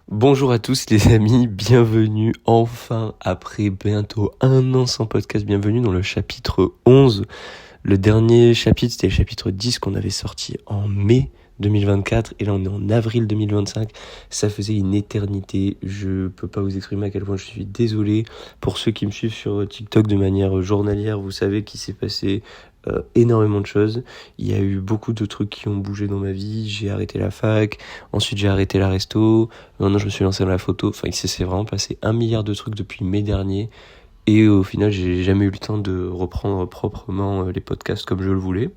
Bonjour à tous les amis, bienvenue enfin après bientôt un an sans podcast, bienvenue dans le chapitre 11. Le dernier chapitre c'était le chapitre 10 qu'on avait sorti en mai 2024 et là on est en avril 2025, ça faisait une éternité, je peux pas vous exprimer à quel point je suis désolé. Pour ceux qui me suivent sur TikTok de manière journalière, vous savez qu'il s'est passé énormément de choses. Il y a eu beaucoup de trucs qui ont bougé dans ma vie, j'ai arrêté la fac, ensuite j'ai arrêté la resto, maintenant je me suis lancé dans la photo, enfin il s'est vraiment passé 1 milliard de trucs depuis mai dernier et au final j'ai jamais eu le temps de reprendre proprement les podcasts comme je le voulais.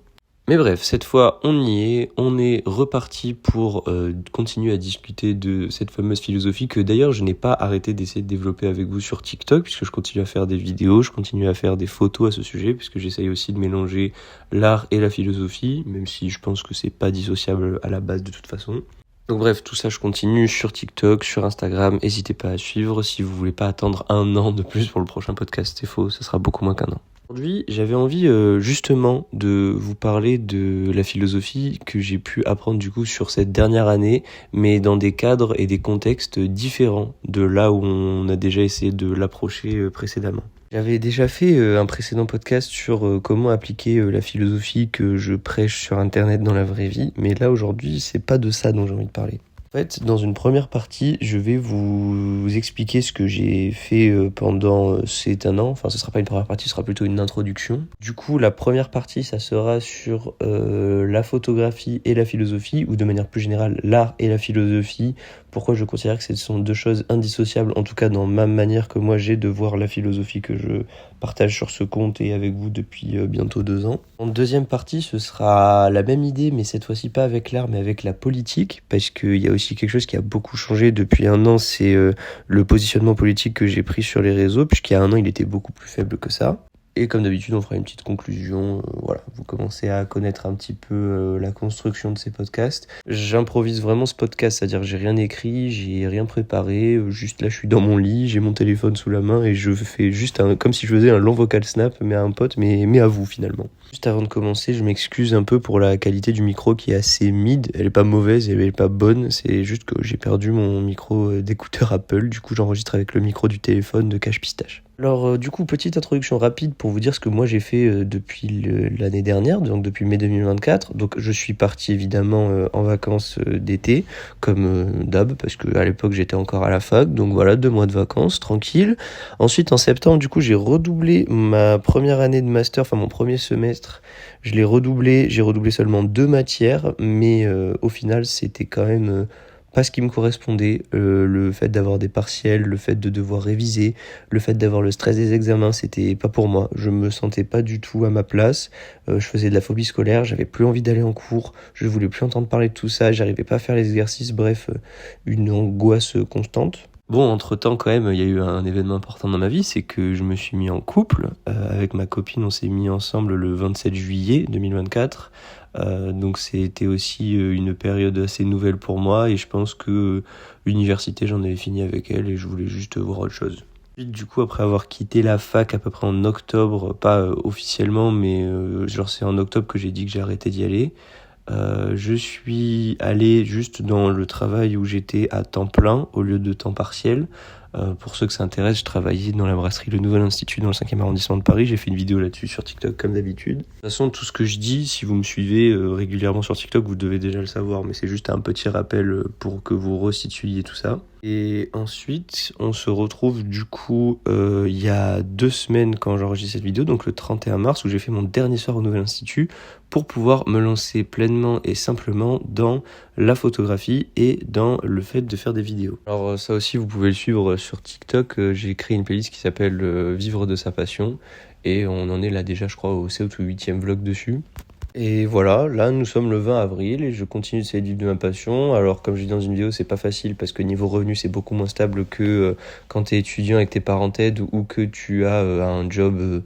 Mais bref, cette fois on est reparti pour continuer à discuter de cette fameuse philosophie que d'ailleurs je n'ai pas arrêté d'essayer de développer avec vous sur TikTok puisque je continue à faire des vidéos, je continue à faire des photos à ce sujet puisque j'essaye aussi de mélanger l'art et la philosophie, même si je pense que c'est pas dissociable à la base de toute façon. Donc bref, tout ça je continue sur TikTok, sur Instagram, n'hésitez pas à suivre si vous voulez pas attendre un an de plus pour le prochain podcast, c'est faux, ça sera beaucoup moins qu'un an. Aujourd'hui, j'avais envie justement de vous parler de la philosophie que j'ai pu apprendre du coup sur cette dernière année, mais dans des cadres et des contextes différents de là où on a déjà essayé de l'approcher précédemment. J'avais déjà fait un précédent podcast sur comment appliquer la philosophie que je prêche sur internet dans la vraie vie, mais là aujourd'hui c'est pas de ça dont j'ai envie de parler. En fait, dans une première partie, je vais vous expliquer ce que j'ai fait pendant ces un an. Enfin, ce sera pas une première partie, ce sera plutôt une introduction. Du coup, la première partie, ça sera sur la photographie et la philosophie, ou de manière plus générale, l'art et la philosophie. Pourquoi je considère que ce sont deux choses indissociables, en tout cas dans ma manière que moi j'ai de voir la philosophie que je partage sur ce compte et avec vous depuis bientôt 2 ans. En deuxième partie, ce sera la même idée, mais cette fois-ci pas avec l'art, mais avec la politique, parce qu'il y a aussi quelque chose qui a beaucoup changé depuis un an, c'est le positionnement politique que j'ai pris sur les réseaux, puisqu'il y a un an, il était beaucoup plus faible que ça. Et comme d'habitude, on fera une petite conclusion. Voilà, vous commencez à connaître un petit peu la construction de ces podcasts. J'improvise vraiment ce podcast, c'est-à-dire que j'ai rien écrit, j'ai rien préparé. Juste là, je suis dans mon lit, j'ai mon téléphone sous la main et je fais juste comme si je faisais un long vocal snap, mais à un pote, mais à vous finalement. Juste avant de commencer, je m'excuse un peu pour la qualité du micro qui est assez mid. Elle est pas mauvaise, elle est pas bonne. C'est juste que j'ai perdu mon micro d'écouteur Apple. Du coup, j'enregistre avec le micro du téléphone de Cache Pistache. Alors du coup, petite introduction rapide pour vous dire ce que moi j'ai fait depuis l'année dernière, donc depuis mai 2024. Donc je suis parti évidemment en vacances d'été, comme d'hab, parce qu'à l'époque j'étais encore à la fac, donc voilà, 2 mois de vacances, tranquille. Ensuite en septembre, du coup j'ai redoublé ma première année de master, enfin mon premier semestre, je l'ai redoublé, j'ai redoublé seulement 2 matières, mais au final c'était quand même... pas ce qui me correspondait, le fait d'avoir des partiels, le fait de devoir réviser, le fait d'avoir le stress des examens, c'était pas pour moi. Je me sentais pas du tout à ma place, je faisais de la phobie scolaire, j'avais plus envie d'aller en cours, je voulais plus entendre parler de tout ça, j'arrivais pas à faire les exercices, bref, une angoisse constante. Bon, entre-temps, quand même, il y a eu un événement important dans ma vie, c'est que je me suis mis en couple. Avec ma copine, on s'est mis ensemble le 27 juillet 2024. Donc c'était aussi une période assez nouvelle pour moi et je pense que l'université, j'en avais fini avec elle et je voulais juste voir autre chose. Du coup, après avoir quitté la fac à peu près en octobre, pas officiellement, mais genre c'est en octobre que j'ai dit que j'ai arrêté d'y aller. Je suis allé juste dans le travail où j'étais à temps plein au lieu de temps partiel. Pour ceux que ça intéresse, je travaillais dans la brasserie Le Nouvel Institut dans le 5e arrondissement de Paris. J'ai fait une vidéo là-dessus sur TikTok comme d'habitude. De toute façon, tout ce que je dis, si vous me suivez régulièrement sur TikTok, vous devez déjà le savoir. Mais c'est juste un petit rappel pour que vous resituiez tout ça. Et ensuite, on se retrouve du coup il y a 2 semaines quand j'enregistre cette vidéo, donc le 31 mars, où j'ai fait mon dernier soir au Nouvel Institut pour pouvoir me lancer pleinement et simplement dans la photographie et dans le fait de faire des vidéos. Alors ça aussi, vous pouvez le suivre sur TikTok. J'ai créé une playlist qui s'appelle Vivre de sa passion et on en est là déjà, je crois, au 7 ou 8e vlog dessus. Et voilà, là nous sommes le 20 avril et je continue d'essayer de vivre de ma passion. Alors comme je dis dans une vidéo, c'est pas facile parce que niveau revenu c'est beaucoup moins stable que quand t'es étudiant avec tes parents t'aident ou que tu as un job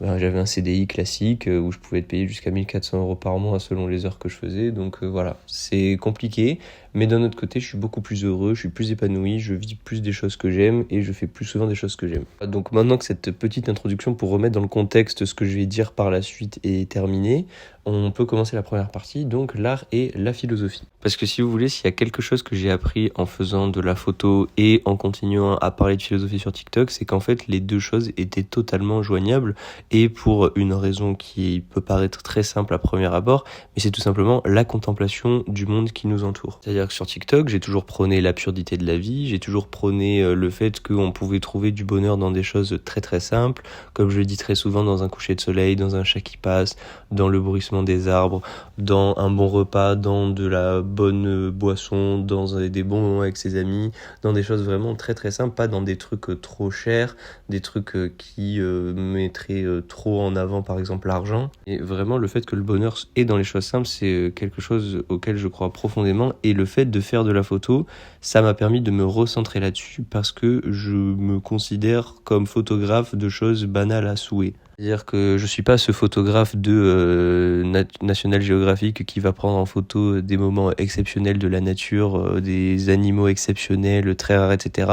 j'avais un CDI classique où je pouvais être payé jusqu'à 1400 € par mois selon les heures que je faisais. Donc voilà, c'est compliqué. Mais d'un autre côté, je suis beaucoup plus heureux, je suis plus épanoui, je vis plus des choses que j'aime et je fais plus souvent des choses que j'aime. Donc maintenant que cette petite introduction pour remettre dans le contexte ce que je vais dire par la suite est terminée, on peut commencer la première partie, donc l'art et la philosophie. Parce que si vous voulez, s'il y a quelque chose que j'ai appris en faisant de la photo et en continuant à parler de philosophie sur TikTok, c'est qu'en fait les deux choses étaient totalement joignables et pour une raison qui peut paraître très simple à premier abord, mais c'est tout simplement la contemplation du monde qui nous entoure. C'est-à-dire que sur TikTok, j'ai toujours prôné l'absurdité de la vie, j'ai toujours prôné le fait qu'on pouvait trouver du bonheur dans des choses très très simples, comme je le dis très souvent, dans un coucher de soleil, dans un chat qui passe, dans le bruissement des arbres, dans un bon repas, dans de la bonne boisson, dans des bons moments avec ses amis, dans des choses vraiment très très simples, pas dans des trucs trop chers, des trucs qui mettraient trop en avant par exemple l'argent. Et vraiment le fait que le bonheur est dans les choses simples, c'est quelque chose auquel je crois profondément, et le fait de faire de la photo, ça m'a permis de me recentrer là-dessus parce que je me considère comme photographe de choses banales à souhait. C'est-à-dire que je suis pas ce photographe de National Geographic qui va prendre en photo des moments exceptionnels de la nature, des animaux exceptionnels, très rares, etc.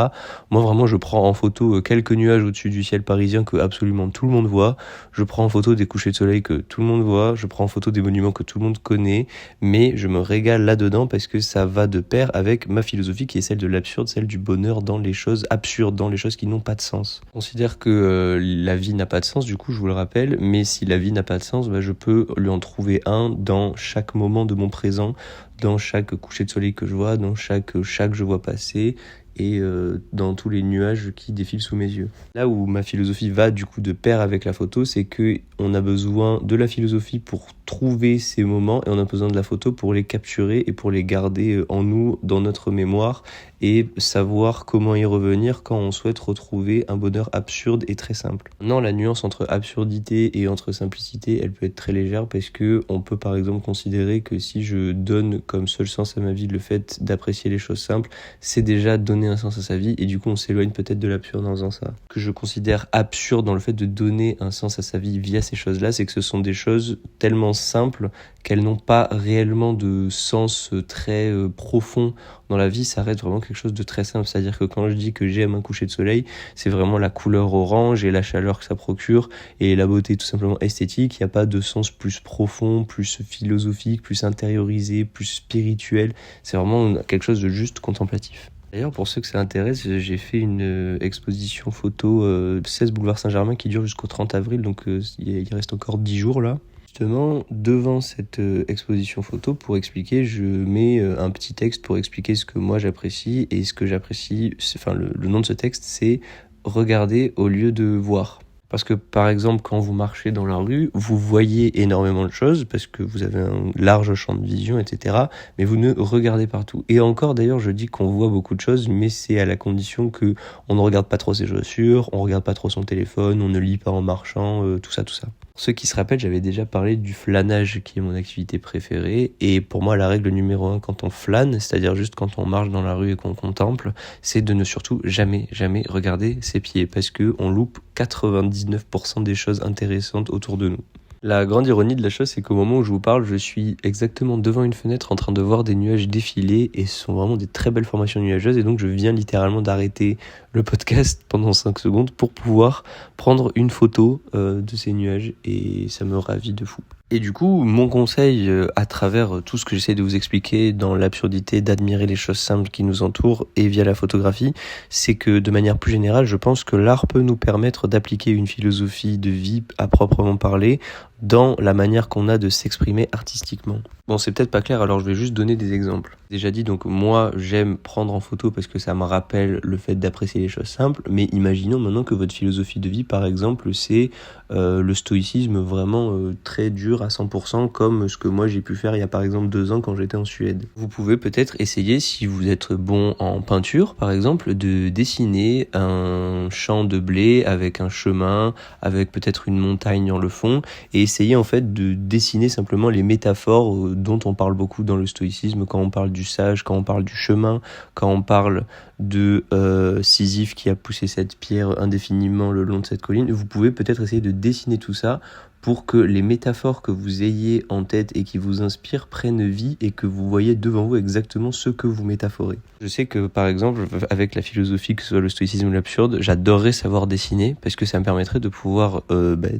Moi vraiment je prends en photo quelques nuages au-dessus du ciel parisien que absolument tout le monde voit. Je prends en photo des couchers de soleil que tout le monde voit. Je prends en photo des monuments que tout le monde connaît. Mais je me régale là-dedans parce que ça va de pair avec ma philosophie qui est celle de l'absurde, celle du bonheur dans les choses absurdes, dans les choses qui n'ont pas de sens. Je considère que la vie n'a pas de sens, du coup je vous le rappelle, mais si la vie n'a pas de sens, je peux lui en trouver un dans chaque moment de mon présent, dans chaque coucher de soleil que je vois, dans chaque chat que je vois passer et dans tous les nuages qui défilent sous mes yeux. Là où ma philosophie va du coup de pair avec la photo, c'est que on a besoin de la philosophie pour trouver ces moments et on a besoin de la photo pour les capturer et pour les garder en nous, dans notre mémoire, et savoir comment y revenir quand on souhaite retrouver un bonheur absurde et très simple. Maintenant, la nuance entre absurdité et entre simplicité, elle peut être très légère parce que on peut par exemple considérer que si je donne comme seul sens à ma vie le fait d'apprécier les choses simples, c'est déjà donner un sens à sa vie et du coup on s'éloigne peut-être de l'absurde en faisant ça. Ce que je considère absurde dans le fait de donner un sens à sa vie via ces choses-là, c'est que ce sont des choses tellement simples qu'elles n'ont pas réellement de sens très profond dans la vie. Ça reste vraiment quelque chose de très simple, c'est-à-dire que quand je dis que j'aime un coucher de soleil, c'est vraiment la couleur orange et la chaleur que ça procure et la beauté tout simplement esthétique. Il n'y a pas de sens plus profond, plus philosophique, plus intériorisé, plus spirituel. C'est vraiment quelque chose de juste contemplatif. D'ailleurs, pour ceux que ça intéresse, j'ai fait une exposition photo 16 boulevard Saint-Germain qui dure jusqu'au 30 avril, donc il reste encore 10 jours là. Justement, devant cette exposition photo, pour expliquer, je mets un petit texte pour expliquer ce que moi j'apprécie, et ce que j'apprécie, enfin le nom de ce texte, c'est « Regarder au lieu de voir ». Parce que par exemple, quand vous marchez dans la rue, vous voyez énormément de choses parce que vous avez un large champ de vision, etc. Mais vous ne regardez partout. Et encore d'ailleurs, je dis qu'on voit beaucoup de choses, mais c'est à la condition que on ne regarde pas trop ses chaussures, on regarde pas trop son téléphone, on ne lit pas en marchant, tout ça. Pour ceux qui se rappellent, j'avais déjà parlé du flânage qui est mon activité préférée. Et pour moi, la règle numéro 1 quand on flâne, c'est-à-dire juste quand on marche dans la rue et qu'on contemple, c'est de ne surtout jamais regarder ses pieds parce que on loupe 99% des choses intéressantes autour de nous. La grande ironie de la chose, c'est qu'au moment où je vous parle, je suis exactement devant une fenêtre en train de voir des nuages défiler et ce sont vraiment des très belles formations nuageuses et donc je viens littéralement d'arrêter le podcast pendant 5 secondes pour pouvoir prendre une photo de ces nuages et ça me ravit de fou. Et du coup, mon conseil à travers tout ce que j'essaie de vous expliquer dans l'absurdité d'admirer les choses simples qui nous entourent et via la photographie, c'est que de manière plus générale, je pense que l'art peut nous permettre d'appliquer une philosophie de vie à proprement parler dans la manière qu'on a de s'exprimer artistiquement. Bon, c'est peut-être pas clair, alors je vais juste donner des exemples. Déjà dit, donc moi j'aime prendre en photo parce que ça me rappelle le fait d'apprécier les choses simples, mais imaginons maintenant que votre philosophie de vie par exemple c'est le stoïcisme vraiment très dur à 100% comme ce que moi j'ai pu faire il y a par exemple 2 ans quand j'étais en Suède. Vous pouvez peut-être essayer, si vous êtes bon en peinture par exemple, de dessiner un champ de blé avec un chemin, avec peut-être une montagne dans le fond et essayer en fait de dessiner simplement les métaphores dont on parle beaucoup dans le stoïcisme quand on parle du sage, quand on parle du chemin, quand on parle de Sisyphe qui a poussé cette pierre indéfiniment le long de cette colline. Vous pouvez peut-être essayer de dessiner tout ça pour que les métaphores que vous ayez en tête et qui vous inspirent prennent vie et que vous voyez devant vous exactement ce que vous métaphorez. Je sais que par exemple, avec la philosophie, que ce soit le stoïcisme ou l'absurde, j'adorerais savoir dessiner parce que ça me permettrait de pouvoir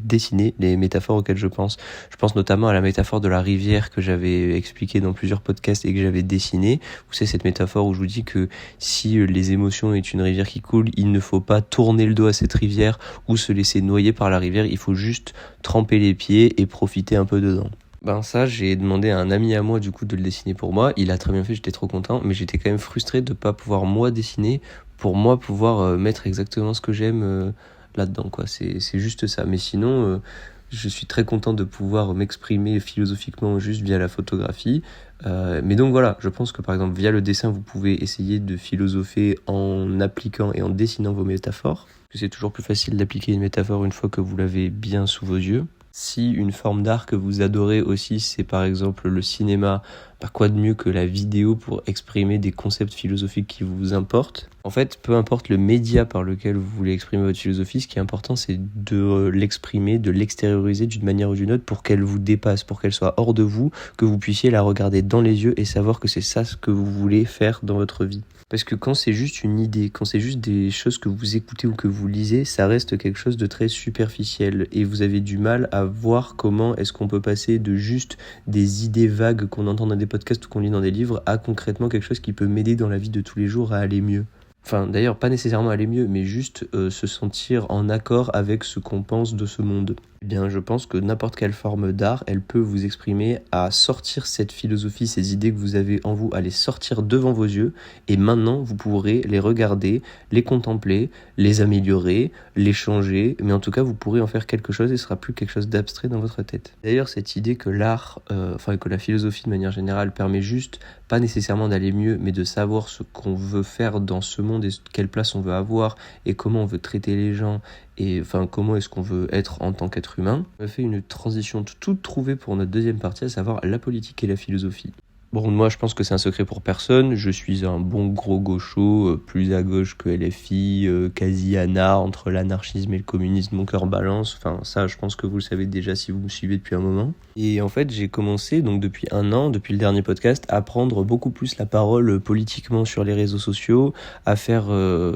dessiner les métaphores auxquelles je pense. Je pense notamment à la métaphore de la rivière que j'avais expliquée dans plusieurs podcasts et que j'avais dessinée. Vous savez, cette métaphore où je vous dis que si les émotions est une rivière qui coule, il ne faut pas tourner le dos à cette rivière ou se laisser noyer par la rivière, il faut juste tremper les pieds et profiter un peu dedans. Ça, j'ai demandé à un ami à moi du coup de le dessiner pour moi. Il a très bien fait, j'étais trop content, mais j'étais quand même frustré de pas pouvoir moi dessiner pour moi pouvoir mettre exactement ce que j'aime là-dedans, quoi. C'est juste ça. Mais sinon, je suis très content de pouvoir m'exprimer philosophiquement juste via la photographie. Mais donc voilà, je pense que par exemple via le dessin, vous pouvez essayer de philosopher en appliquant et en dessinant vos métaphores. C'est toujours plus facile d'appliquer une métaphore une fois que vous l'avez bien sous vos yeux. Si une forme d'art que vous adorez aussi, c'est par exemple le cinéma, quoi de mieux que la vidéo pour exprimer des concepts philosophiques qui vous importent. En fait, peu importe le média par lequel vous voulez exprimer votre philosophie, ce qui est important, c'est de l'exprimer, de l'extérioriser d'une manière ou d'une autre pour qu'elle vous dépasse, pour qu'elle soit hors de vous, que vous puissiez la regarder dans les yeux et savoir que c'est ça ce que vous voulez faire dans votre vie. Parce que quand c'est juste une idée, quand c'est juste des choses que vous écoutez ou que vous lisez, ça reste quelque chose de très superficiel et vous avez du mal à voir comment est-ce qu'on peut passer de juste des idées vagues qu'on entend dans des podcasts ou qu'on lit dans des livres à concrètement quelque chose qui peut m'aider dans la vie de tous les jours à aller mieux. Enfin, d'ailleurs, pas nécessairement aller mieux, mais juste se sentir en accord avec ce qu'on pense de ce monde. Eh bien, je pense que n'importe quelle forme d'art, elle peut vous exprimer à sortir cette philosophie, ces idées que vous avez en vous, à les sortir devant vos yeux, et maintenant, vous pourrez les regarder, les contempler, les améliorer, les changer, mais en tout cas, vous pourrez en faire quelque chose et ce sera plus quelque chose d'abstrait dans votre tête. D'ailleurs, cette idée que l'art, que la philosophie de manière générale permet juste, pas nécessairement d'aller mieux, mais de savoir ce qu'on veut faire dans ce monde et quelle place on veut avoir et comment on veut traiter les gens et comment est-ce qu'on veut être en tant qu'être humain. On a fait une transition toute trouvée pour notre deuxième partie, à savoir la politique et la philosophie. Bon, moi je pense que c'est un secret pour personne, je suis un bon gros gaucho, plus à gauche que LFI, quasi anard, entre l'anarchisme et le communisme, mon cœur balance, ça je pense que vous le savez déjà si vous me suivez depuis un moment. Et en fait j'ai commencé donc depuis un an, depuis le dernier podcast, à prendre beaucoup plus la parole politiquement sur les réseaux sociaux, à faire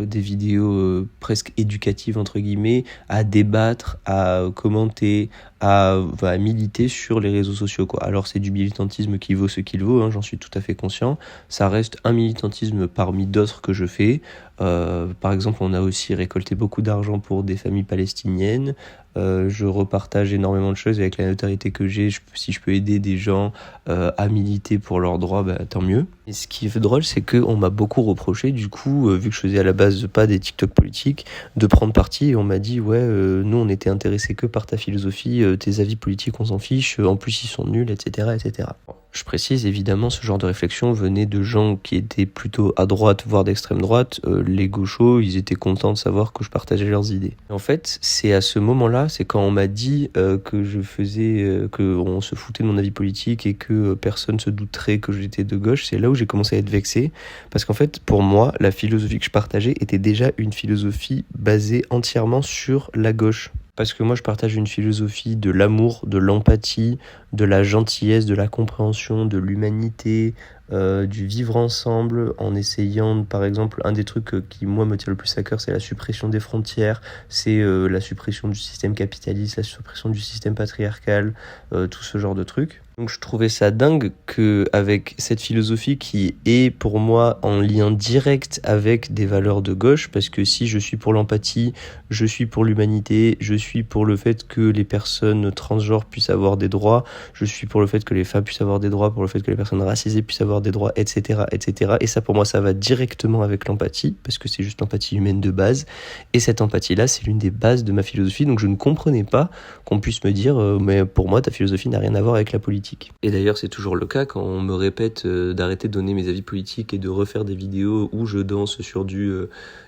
des vidéos presque éducatives entre guillemets, à débattre, à commenter, à militer sur les réseaux sociaux, quoi. Alors c'est du militantisme qui vaut ce qu'il vaut, j'en suis tout à fait conscient. Ça reste un militantisme parmi d'autres que je fais. Par exemple, on a aussi récolté beaucoup d'argent pour des familles palestiniennes. Je repartage énormément de choses avec la notoriété que j'ai. Si je peux aider des gens à militer pour leurs droits, tant mieux. Et ce qui est drôle, c'est qu'on m'a beaucoup reproché, du coup, vu que je faisais à la base pas des TikTok politiques, de prendre parti. Et on m'a dit, nous on était intéressés que par ta philosophie, tes avis politiques on s'en fiche, en plus ils sont nuls, etc. etc. Je précise, évidemment, ce genre de réflexion venait de gens qui étaient plutôt à droite, voire d'extrême droite. Les gauchos, ils étaient contents de savoir que je partageais leurs idées. En fait, c'est à ce moment-là, c'est quand on m'a dit que je faisais, qu'on se foutait de mon avis politique et que personne se douterait que j'étais de gauche, c'est là où j'ai commencé à être vexé. Parce qu'en fait, pour moi, la philosophie que je partageais était déjà une philosophie basée entièrement sur la gauche. Parce que moi, je partage une philosophie de l'amour, de l'empathie, de la gentillesse, de la compréhension, de l'humanité, du vivre ensemble en essayant, par exemple, un des trucs qui, moi, me tient le plus à cœur, c'est la suppression des frontières, c'est la suppression du système capitaliste, la suppression du système patriarcal, tout ce genre de trucs. Donc je trouvais ça dingue qu'avec cette philosophie qui est pour moi en lien direct avec des valeurs de gauche, parce que si je suis pour l'empathie, je suis pour l'humanité, je suis pour le fait que les personnes transgenres puissent avoir des droits, je suis pour le fait que les femmes puissent avoir des droits, pour le fait que les personnes racisées puissent avoir des droits, etc., etc. Et ça pour moi ça va directement avec l'empathie, parce que c'est juste l'empathie humaine de base, et cette empathie-là c'est l'une des bases de ma philosophie, donc je ne comprenais pas qu'on puisse me dire mais pour moi ta philosophie n'a rien à voir avec la politique. Et d'ailleurs c'est toujours le cas quand on me répète d'arrêter de donner mes avis politiques et de refaire des vidéos où je danse sur du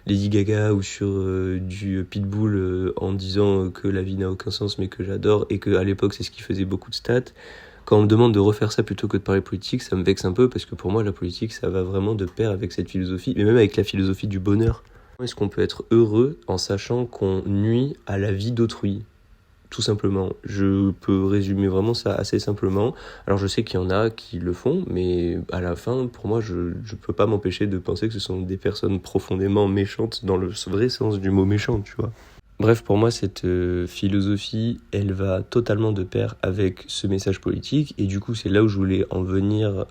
Lady Gaga ou sur du Pitbull en disant que la vie n'a aucun sens mais que j'adore et qu'à l'époque c'est ce qui faisait beaucoup de stats. Quand on me demande de refaire ça plutôt que de parler politique, ça me vexe un peu parce que pour moi, la politique, ça va vraiment de pair avec cette philosophie, mais même avec la philosophie du bonheur. Comment est-ce qu'on peut être heureux en sachant qu'on nuit à la vie d'autrui ? Tout simplement. Je peux résumer vraiment ça assez simplement. Alors je sais qu'il y en a qui le font, mais à la fin, pour moi, je peux pas m'empêcher de penser que ce sont des personnes profondément méchantes dans le vrai sens du mot méchant, tu vois. Bref, pour moi, cette philosophie, elle va totalement de pair avec ce message politique. Et du coup, c'est là où je voulais en venir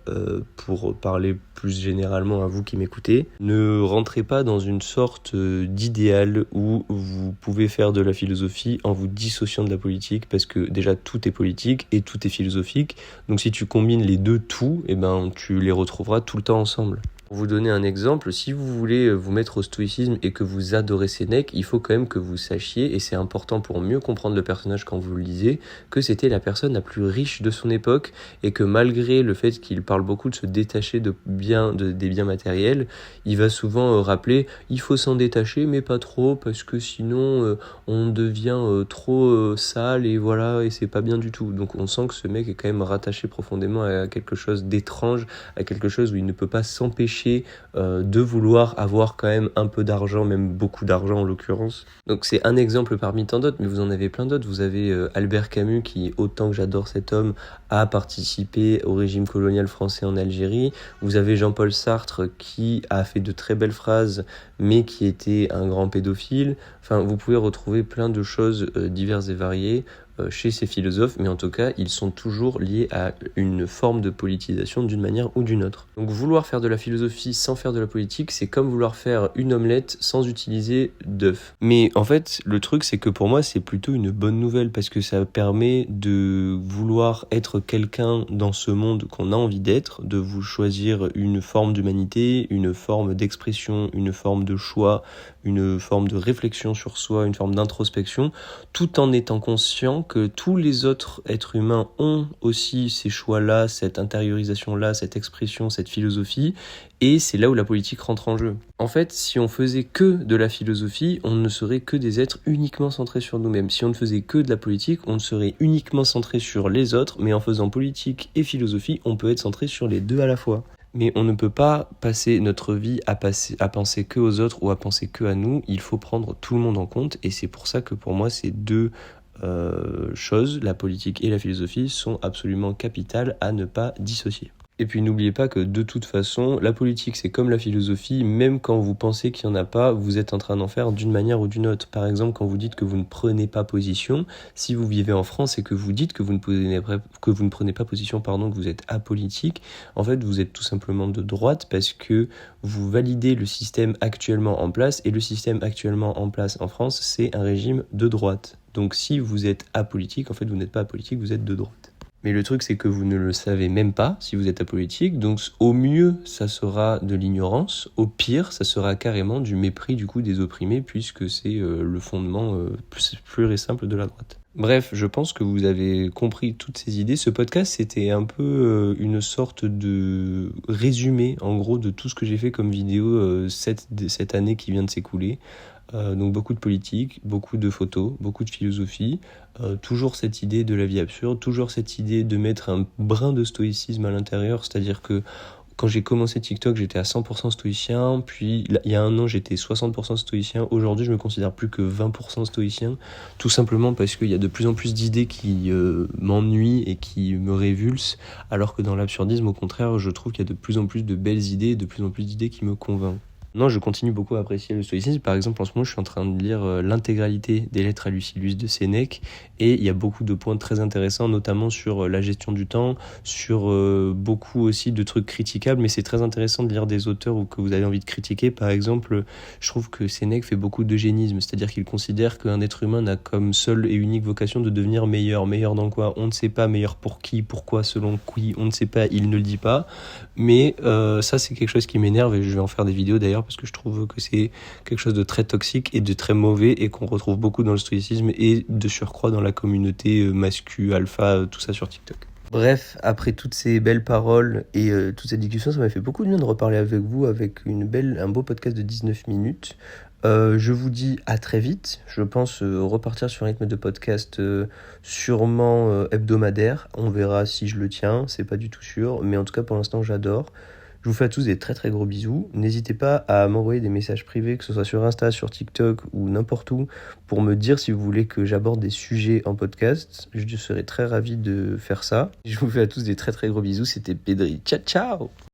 pour parler plus généralement à vous qui m'écoutez. Ne rentrez pas dans une sorte d'idéal où vous pouvez faire de la philosophie en vous dissociant de la politique, parce que déjà, tout est politique et tout est philosophique. Donc si tu combines les deux tout, eh ben, tu les retrouveras tout le temps ensemble. Pour vous donner un exemple, si vous voulez vous mettre au stoïcisme et que vous adorez Sénèque, il faut quand même que vous sachiez, et c'est important pour mieux comprendre le personnage quand vous le lisez, que c'était la personne la plus riche de son époque et que malgré le fait qu'il parle beaucoup de se détacher des biens matériels, il va souvent rappeler il faut s'en détacher mais pas trop parce que sinon on devient trop sale et voilà, et c'est pas bien du tout. Donc on sent que ce mec est quand même rattaché profondément à quelque chose d'étrange, à quelque chose où il ne peut pas s'empêcher de vouloir avoir quand même un peu d'argent, même beaucoup d'argent en l'occurrence. Donc c'est un exemple parmi tant d'autres, mais vous en avez plein d'autres. Vous avez Albert Camus qui, autant que j'adore cet homme, a participé au régime colonial français en Algérie. Vous avez Jean-Paul Sartre qui a fait de très belles phrases, mais qui était un grand pédophile. Enfin, vous pouvez retrouver plein de choses diverses et variées chez ces philosophes, mais en tout cas, ils sont toujours liés à une forme de politisation d'une manière ou d'une autre. Donc vouloir faire de la philosophie sans faire de la politique, c'est comme vouloir faire une omelette sans utiliser d'œufs. Mais en fait, le truc, c'est que pour moi, c'est plutôt une bonne nouvelle, parce que ça permet de vouloir être quelqu'un dans ce monde qu'on a envie d'être, de vous choisir une forme d'humanité, une forme d'expression, une forme de choix, une forme de réflexion sur soi, une forme d'introspection, tout en étant conscient que tous les autres êtres humains ont aussi ces choix-là, cette intériorisation-là, cette expression, cette philosophie, et c'est là où la politique rentre en jeu. En fait, si on faisait que de la philosophie, on ne serait que des êtres uniquement centrés sur nous-mêmes. Si on ne faisait que de la politique, on serait uniquement centré sur les autres, mais en faisant politique et philosophie, on peut être centré sur les deux à la fois. Mais on ne peut pas passer notre vie à penser que aux autres ou à penser que à nous. Il faut prendre tout le monde en compte, et c'est pour ça que pour moi, ces deux choses, la politique et la philosophie, sont absolument capitales à ne pas dissocier. Et puis n'oubliez pas que de toute façon, la politique c'est comme la philosophie, même quand vous pensez qu'il n'y en a pas, vous êtes en train d'en faire d'une manière ou d'une autre. Par exemple, quand vous dites que vous ne prenez pas position, si vous vivez en France et que vous dites que vous ne prenez pas position, que vous êtes apolitique, en fait vous êtes tout simplement de droite parce que vous validez le système actuellement en place, et le système actuellement en place en France, c'est un régime de droite. Donc si vous êtes apolitique, en fait vous n'êtes pas apolitique, vous êtes de droite. Mais le truc, c'est que vous ne le savez même pas si vous êtes apolitique. Donc au mieux, ça sera de l'ignorance. Au pire, ça sera carrément du mépris du coup des opprimés, puisque c'est le fondement pur et simple de la droite. Bref, je pense que vous avez compris toutes ces idées. Ce podcast, c'était un peu une sorte de résumé, en gros, de tout ce que j'ai fait comme vidéo cette année qui vient de s'écouler. Donc beaucoup de politique, beaucoup de photos, beaucoup de philosophie, toujours cette idée de la vie absurde, toujours cette idée de mettre un brin de stoïcisme à l'intérieur, c'est-à-dire que quand j'ai commencé TikTok, j'étais à 100% stoïcien, puis il y a un an, j'étais 60% stoïcien. Aujourd'hui, je me considère plus que 20% stoïcien, tout simplement parce qu'il y a de plus en plus d'idées qui m'ennuient et qui me révulsent, alors que dans l'absurdisme, au contraire, je trouve qu'il y a de plus en plus de belles idées, de plus en plus d'idées qui me convainquent. Non, je continue beaucoup à apprécier le stoïcisme. Par exemple, en ce moment, je suis en train de lire l'intégralité des Lettres à Lucilius de Sénèque, et il y a beaucoup de points très intéressants, notamment sur la gestion du temps, sur beaucoup aussi de trucs critiquables, mais c'est très intéressant de lire des auteurs que vous avez envie de critiquer. Par exemple, je trouve que Sénèque fait beaucoup d'eugénisme, c'est-à-dire qu'il considère qu'un être humain n'a comme seule et unique vocation de devenir meilleur. Meilleur dans quoi ? On ne sait pas. Meilleur pour qui ? Pourquoi ? Selon qui ? On ne sait pas, il ne le dit pas. Mais ça, c'est quelque chose qui m'énerve, et je vais en faire des vidéos d'ailleurs, parce que je trouve que c'est quelque chose de très toxique et de très mauvais, et qu'on retrouve beaucoup dans le stoïcisme et de surcroît dans la communauté mascu, alpha, tout ça sur TikTok. Bref, après toutes ces belles paroles et toute cette discussion, ça m'a fait beaucoup de bien de reparler avec vous avec un beau podcast de 19 minutes. Je vous dis à très vite. Je pense repartir sur un rythme de podcast sûrement hebdomadaire. On verra si je le tiens, c'est pas du tout sûr. Mais en tout cas, pour l'instant, j'adore. Je vous fais à tous des très très gros bisous. N'hésitez pas à m'envoyer des messages privés, que ce soit sur Insta, sur TikTok ou n'importe où, pour me dire si vous voulez que j'aborde des sujets en podcast. Je serai très ravi de faire ça. Je vous fais à tous des très très gros bisous. C'était Pedri. Ciao ciao!